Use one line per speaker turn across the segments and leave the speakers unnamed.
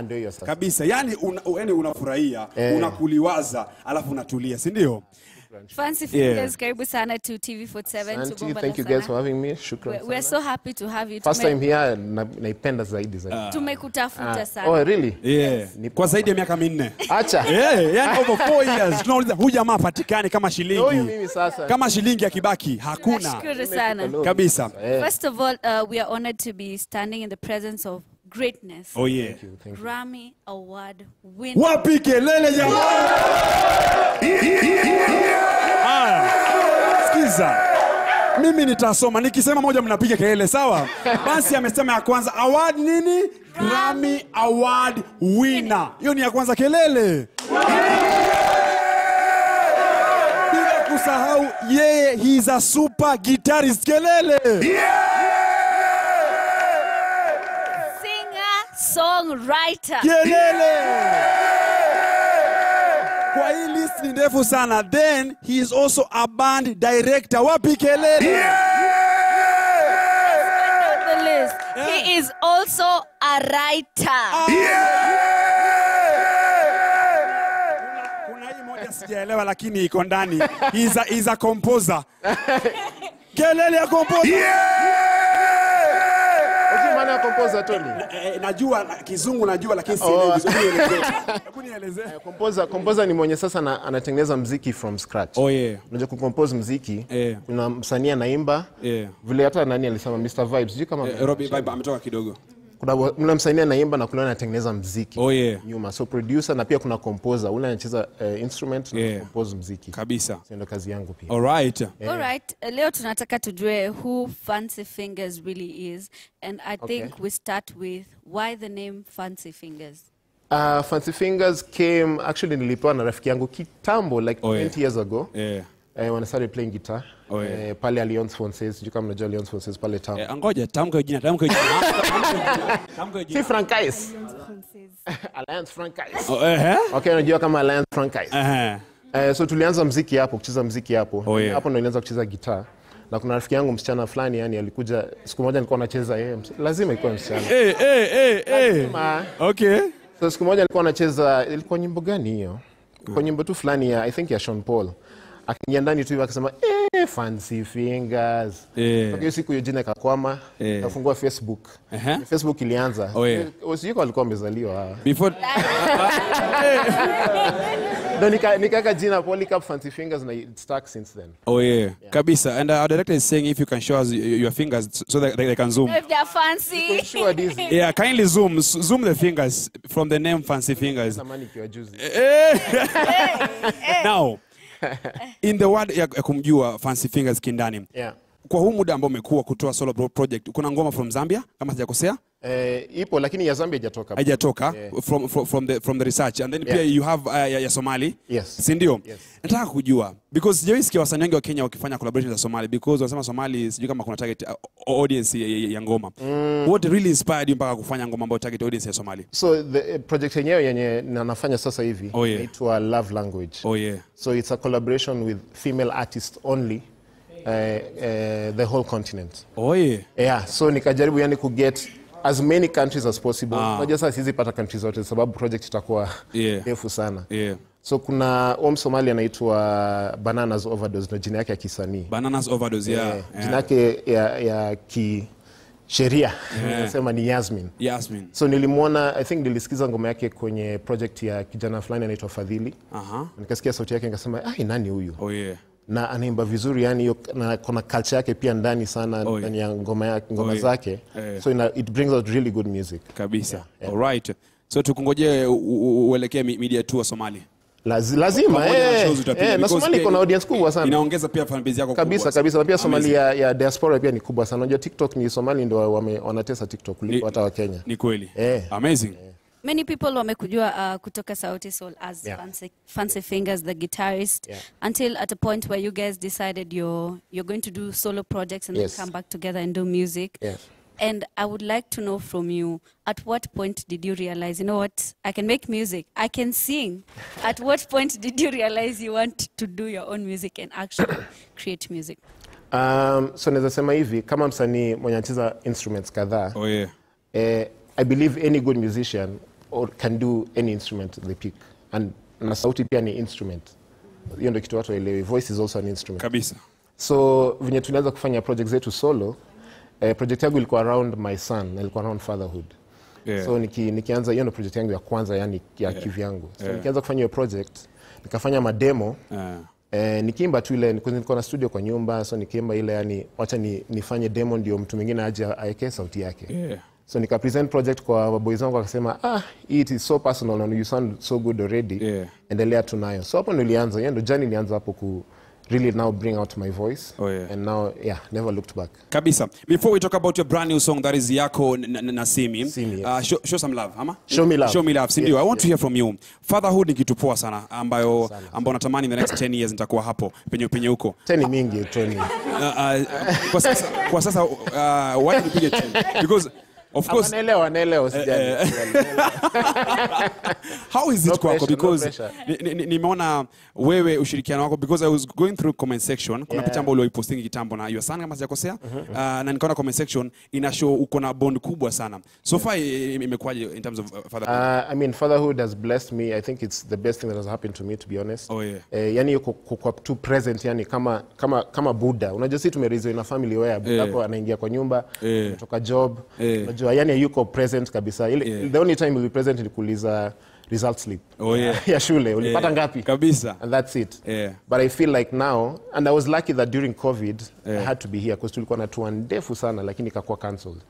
Ndio hiyo sasa.
Kabisa. Yani unafurahia, unakuliwaza, alafu unatulia, si ndio?
Fancy Fingers, karibu sana to TV47.
Thank you guys for having me. Shukran.
We're so happy to have you.
First time here, naipenda zaidi.
Tumekutafuta sana.
Oh, really?
Yeah. Kwa zaidi ya miaka 4.
Acha.
Yani over 4 years. Tunauliza huyu jamaa patikani kama shilingi.
Huyu mimi sasa.
Kama shilingi ya Kibaki, hakuna.
Shukuru sana.
Kabisa.
First of all, we are honored to be standing in the presence of greatness.
Oh yeah.
Thank you.
Grammy Award winner.
Wapi kelele jamaa? Sikiza. Mimi nitasoma. Nikisema moja mnapiga kelele, sawa? Basi amesema ya kwanza award nini? Grammy Award winner. Hiyo ni ya kwanza kelele. Bila kusahau yeye he's a super guitarist kelele.
Songwriter.
Kelele. Kwa hii list ni ndefu sana. Then he is also a band director. Wapi kelele?
The list. He is also a writer.
Kuna hii moja sijaelewa lakini iko ndani. He's a composer. Kelele ya composer.
Maana composer Tony.
Najua kizungu najua lakini sielewi vizuri. Hebu nielezee.
Composer ni mwenye sasa anatengeneza muziki from scratch.
Oh yeah.
Unajua kucompose muziki. Kuna msanii anaimba. Vile hata nani alisema Mr Vibes, sijui kama
Robbie Vibe ametoka kidogo.
Kuna msanii anaimba na kuna anatengeneza muziki.
Oh yeah.
Nyuma. So producer na pia kuna composer, ule anacheza instrument na compose muziki.
Kabisa.
Ndio kazi yangu pia.
All right.
All right. Leo tunataka tujue who Fancy Fingers really is, and I think we start with why the name Fancy Fingers.
Fancy Fingers came actually nilipewa na rafiki yangu kitambo like 20 years ago. When I started playing guitar. Pale Alliance Francaise, sijui kama unajua Alliance Francaise pale town.
Ngoja tamka jina.
Si Francaise. Alliance Francaise. Okay, unajua kama Alliance Francaise. So tulianza muziki hapo, kucheza muziki hapo. Hapo ndo nilianza kucheza guitar. Na kuna rafiki yangu msichana fulani yani alikuja siku moja nilikuwa nacheza lazima ikuwe msichana.
Okay.
So siku moja nilikuwa nacheza, ilikuwa nyimbo gani hiyo? Kwa nyimbo tu fulani ya I think ya Sean Paul. Akiingia ndani tu hivi akasema Fancy Fingers. Kwa hiyo siku hiyo jina ikakwama, kafungua Facebook. Facebook ilianza. Usijiko alikuwa amezaliwa.
Before
nikaka jina Polycarp Fancy Fingers na it stuck since then.
Oh yeah. Kabisa. And our director is saying if you can show us your fingers so that they can zoom.
If they're fancy.
Sure this.
Yeah, kindly zoom the fingers from the name Fancy Fingers. Now, in the word ya kumjua Fancy Fingers kindani. Kwa huu muda ambao umekuwa kutoa solo project, kuna ngoma from Zambia kama sijakosea?
Ipo lakini ya Zambia haijatoka.
Haijatoka from the research, and then pia you have ya Somali.
Yes.
Ndio. Nataka kujua because sijawahi sikia wasanii wengi wa Kenya wakifanya collaboration za Somali because wanasema Somali sijui kama kuna target audience ya ngoma. What really inspired you mpaka kufanya ngoma ambayo target audience ya Somali?
So the project yenyewe yenye nafanya sasa hivi inaitwa Love Language. So it's a collaboration with female artists only. The whole continent. So nikajaribu yani kuget as many countries as possible. Unajua sasa siwezi pata countries zote sababu project itakuwa ndefu sana. So kuna Somali anaitwa Bananas Overdose na jina yake ya kisanii.
Bananas Overdose,
jina yake ya sheria nasema ni Yasmin. So nilimwona, I think nilisikiza ngoma yake kwenye project ya kijana fulani anaitwa Fadhili. Nikasikia sauti yake nikasema nani huyu? Na anaimba vizuri yani na kuna culture yake pia ndani sana ndani ya ngoma zake. So it brings out really good music.
Kabisa. All right. So tukungoje uelekee media tour Somali.
Lazima na Somali kuna audience kubwa sana.
Inaongeza pia fan base yako
kabisa. Na pia Somali ya diaspora pia ni kubwa sana. Unajua TikTok ni Somali ndio wanatesa TikTok kuliko hata wa Kenya.
Ni kweli. Amazing.
Many people wamekujua kutoka Sauti Sol as Fancy Fingers, the guitarist, until at a point where you guys decided you're going to do solo projects and then come back together and do music. And I would like to know from you, at what point did you realize, you know what, I can make music, I can sing. At what point did you realize you want to do your own music and actually create music?
So naweza sema hivi, kama msanii mwenye anacheza instruments kadhaa, I believe any good musician or can do any instrument they pick. And na sauti pia ni instrument. Hiyo ndio kitu watu waelewe. Voice is also an instrument.
Kabisa.
So venye tulianza kufanya project zetu solo, project yangu ilikuwa around my son, ilikuwa around fatherhood. Yeah. So nikianza hiyo ndio project yangu ya kwanza yani ya kivyangu. So nikianza kufanya hiyo project, nikafanya mademo. Nikiimba tu ile nilikuwa na studio kwa nyumba, so nikiimba ile yani wacha nifanye demo ndio mtu mwingine aje aeke sauti yake. Yeah. So nika present project kwa boys wangu akasema it is so personal and you sound so good already. Yeah. Endelea tunayo. So hapo nilianza, hiyo ndio journey ilianza hapo ku really now bring out my voice. And now never looked back.
Kabisa. Before we talk about your brand new song that is yako na Simi,
yes.
Show some love, ama?
Show me love.
Show me love. Sindio, I want to hear from you. Fatherhood ni kitu poa sana ambao natamani in the next 10 years nitakuwa hapo penye huko.
10 mingi 20.
Kwa sasa why did you pick it? Because of course.
Naelewa sijali.
How is it kwako? Because nimeona wewe ushirikiano wako, because I was going through comment section. Kuna picha ambayo uliposting kitambo na your son kama sijakosea. Na nikaona comment section ina show uko na bond kubwa sana. So far imekuwaje in terms of fatherhood?
I mean, fatherhood has blessed me. I think it's the best thing that has happened to me, to be honest. Yani yuko kwa too present, yani kama Buddha. Unajua sisi tumeraised in a family where Buddha kwa anaingia kwa nyumba, kutoka job. Yani yuko present kabisa. The only time you'll be present ni kuuliza result slip. Ya shule. Ulipata ngapi?
Kabisa.
And that's it. But I feel like now, and I was lucky that during COVID, I had to be here because tulikuwa na tour ndefu sana lakini ikakuwa cancelled.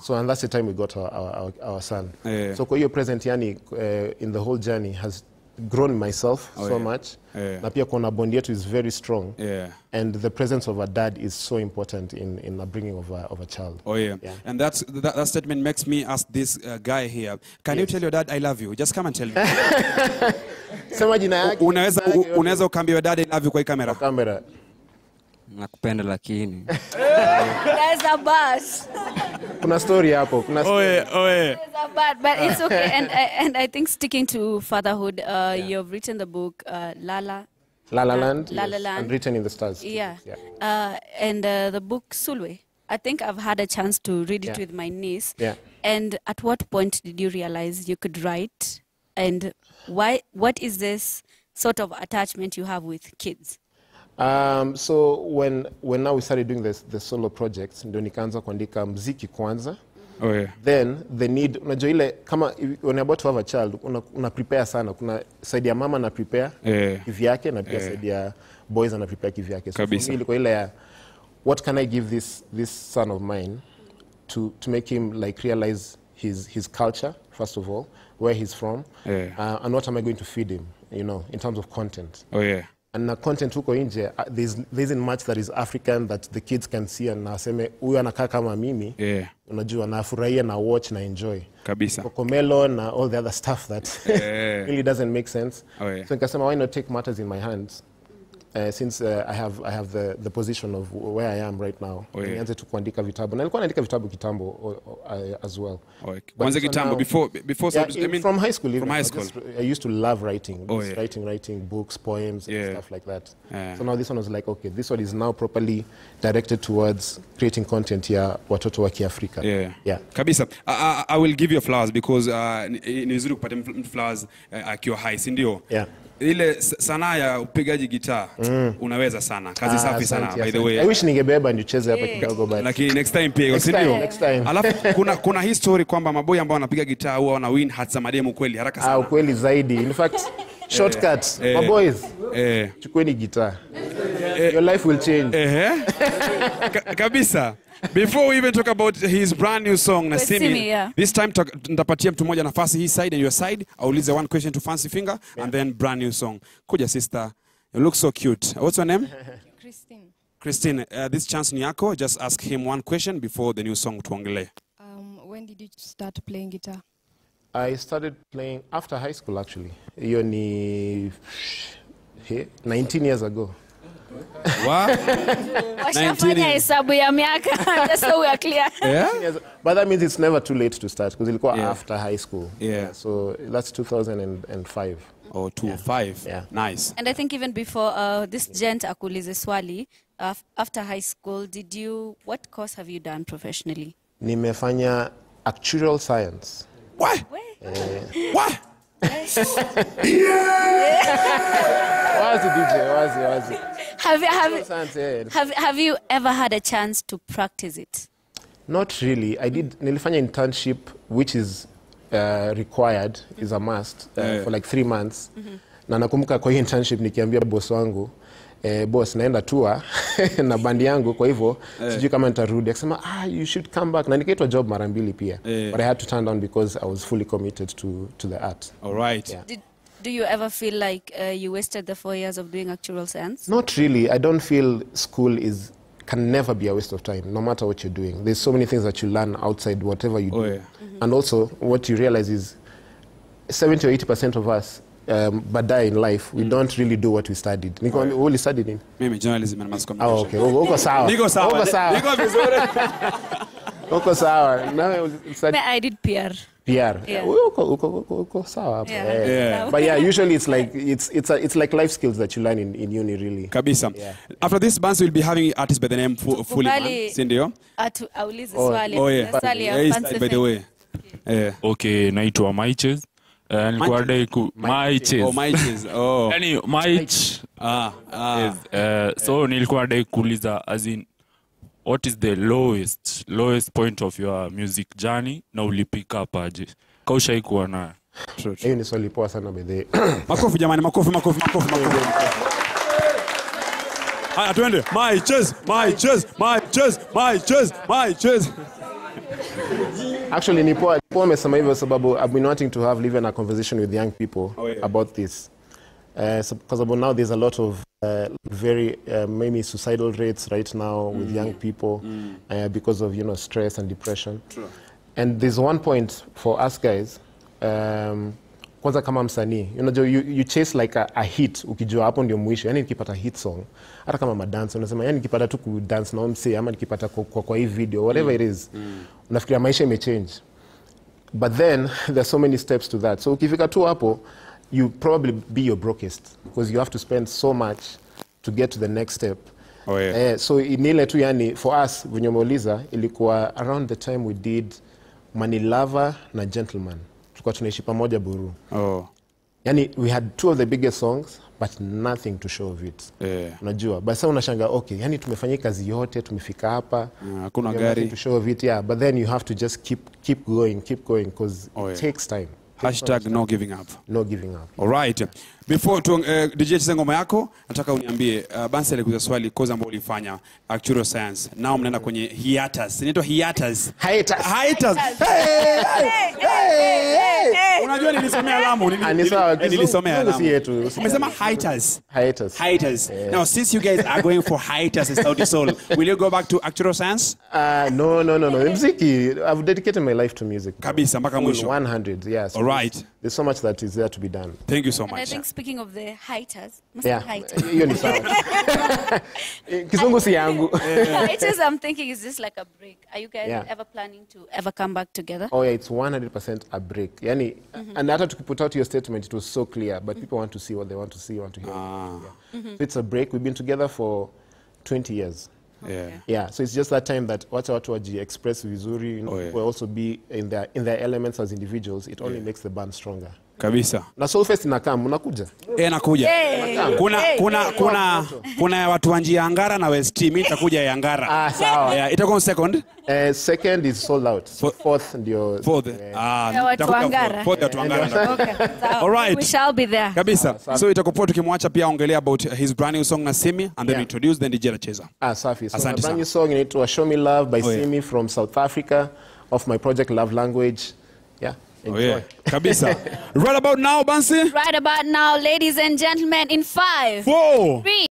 So and that's the time we got our son. So kwa hiyo present yani in the whole journey has grown myself so much. Na pia kuna bond yetu is very strong. And the presence of a dad is so important in the bringing of a child.
And that statement makes me ask this guy here. Can you tell your dad I love you? Just come and tell me.
Sema jina yake.
Unaweza ukaambia your dad I love you kwa kamera.
Kamera.
Nakupenda lakini.
There's a bus.
Kuna story hapo.
There's a but it's okay. And I think sticking to fatherhood, you've written the book La La
Land,
Land,
and Written in the Stars.
And the book Sulwe. I think I've had a chance to read it with my niece. And at what point did you realize you could write? And why? What is this sort of attachment you have with kids?
So when now we started doing the solo projects, ndio nikaanza kuandika muziki kwanza. Then the need, unajua ile kama when you're about to have a child, una prepare sana. Kuna side ya mama na prepare kivyake na pia side ya boys na prepare kivyake. So for me ilikuwa ile ya what can I give this son of mine to make him like realize his culture first of all, where he's from, and what am I going to feed him, you know, in terms of content. And the content huko nje, there isn't much that is African that the kids can see and naseme huyu anakaa kama mimi. Unajua na afurahia na watch na enjoy.
Kabisa.
Cocomelon and all the other stuff that really doesn't make sense. So nikasema why not take matters in my hands? Since I have the position of where I am right now. Nianze tu kuandika vitabu. Na nilikuwa naandika vitabu kitambo as well.
Kwanza kitambo before
I mean from high school. From high school. I used to love writing. Writing books, poems and stuff like that. So now this one was like, okay, this one is now properly directed towards creating content ya watoto wa Kiafrika.
Kabisa. I will give you flowers because ni vizuri kupata flowers akiwa high, si ndio? Ile sanaa ya upigaji gitaa unaweza sana. Kazi safi sana by the way.
I wish ningebeba nicheze hapa kidogo but
lakini next time pia usio. Alafu kuna history kwamba maboy ambao wanapiga gitaa huwa wana win hats za mademu kweli haraka sana.
Kweli zaidi. In fact, shortcuts. My boys. Chukueni gitaa. Your life will change.
Kabisa. Before we even talk about his brand new song Nasimi, this time nitapatia mtu mmoja nafasi his side and your side. Aulize one question to Fancy Finger and then brand new song. Kuja sister, you look so cute. What's your name? Christine, this chance ni yako. Just ask him one question before the new song tuongele.
When did you start playing guitar?
I started playing after high school actually. Hiyo ni 19 years ago.
What?
Washafanya hesabu ya miaka just so we are clear.
But that means it's never too late to start because ilikuwa after high school. So that's 2005.
Oh, 2005. Nice.
And I think even before this gent akulize swali, after high school, what course have you done professionally?
Nimefanya actuarial science.
What? What?
Have you ever had a chance to practice it?
Not really. I did nilifanya internship, which is required, is a must, for like 3 months. Na nakumbuka kwa hii internship nikiambia boss wangu, boss naenda tour na bandi yangu, kwa hivyo sijui kama nitarudi. Akasema you should come back. Na nikaitwa job mara mbili pia. But I had to turn down because I was fully committed to the art.
All right.
Yeah. Do you ever feel like you wasted the 4 years of doing actual science?
Not really. I don't feel school can never be a waste of time, no matter what you're doing. There's so many things that you learn outside whatever you do. And also, what you realize is 70 or 80% of us, baadaye in life, we don't really do what we studied. What you studied in?
Mimi journalism and mass communication.
Okay. Uko sawa.
Niko sawa. Niko vizuri.
Uko sawa.
I did PR.
PR.
Yeah.
Uko sawa. But yeah, usually it's like life skills that you learn in uni, really.
Kabisa. Yeah. After this band, we'll be having artists by the name Fully Man. Sindio?
Aulize swali. Swali ya fancy
by the way.
Okay, naitwa Maiches. Nilikuwa dai Maiches.
Oh, Maiches. Oh.
Yani Maich. So nilikuwa dai kuuliza as in what is the lowest point of your music journey na ulipick up aje? Kausha kuwa na.
Hiyo ni swali poa sana by the.
Makofi jamani, makofi. Haya twende. Maiches.
Actually, nipo amesema hivyo sababu I've been wanting to have even a conversation with young people about this. Because now there's a lot of very maybe suicidal rates right now with young people because of stress and depression.
True.
And there's one point for us guys. Kwanza kama msanii, you chase like a hit, ukijua hapo ndio mwisho. Yani nikipata hit song, hata kama madance unasema yani nikipata tu ku dance na mse ama nikipata kwa hii video, whatever it is, unafikiria maisha imechange. But then there's so many steps to that. So ukifika tu hapo, you probably be your brokest because you have to spend so much to get to the next step. So inile tu yani for us venye umeuliza ilikuwa around the time we did Money Lover na Gentleman. Tulikuwa tunaishi pamoja Buru. Yani we had 2 of the biggest songs but nothing to show of it. Unajua, but sasa unashanga okay, yani tumefanya kazi yote, tumefika hapa.
Hakuna gari
to show of it, but then you have to just keep going because it takes time.
#no giving up.
No giving up.
All right. Before DJ cheza ngoma yako, nataka uniambie Bansi alikuza swali koza ambao ulifanya actual science. Now mnaenda kwenye hiatus. Inaitwa hiatus. Hiatus. Unajua nilisomea Lamu, nilisomea Lamu. Umesema hiatus. Hiatus. Now since you guys are going for hiatus in Sauti Sol, will you go back to actual science?
No. Muziki, I've dedicated my life to music.
Kabisa mpaka mwisho.
100, yes.
All right.
There's so much that is there to be done.
Thank you so much.
And I think speaking of the hiatus,
hiyo ni sawa. Kizungu si yangu.
Hiatus, I'm thinking is this like a break? Are you guys ever planning to ever come back together?
Oh yeah, it's 100% a break. Yani, and after to put out your statement, it was so clear, but people want to see what they want to see, want to hear. So it's a break. We've been together for 20 years. So it's just that time that wacha watu waji express vizuri, will also be in their elements as individuals. It only makes the band stronger.
Kabisa.
Na Soulfest inakam, unakuja?
Nakuja. Kuna watu wa njia Angara na West. Mimi nitakuja ya Angara.
Sawa.
Itakuwa second?
Second is sold out. Fourth ndio.
Fourth.
Watu wa Angara.
Fourth watu wa Angara.
Okay.
All right.
We shall be there.
Kabisa. So itakuwa tukimwacha pia ongelea about his brand new song na Simi and then introduce then DJ Cheza.
Safi. So my brand new song inaitwa Show Me Love by Simi from South Africa of my project Love Language. Enjoy.
Kabisa. Right about now, Bansi?
Right about now, ladies and gentlemen, in 5,
4,
3,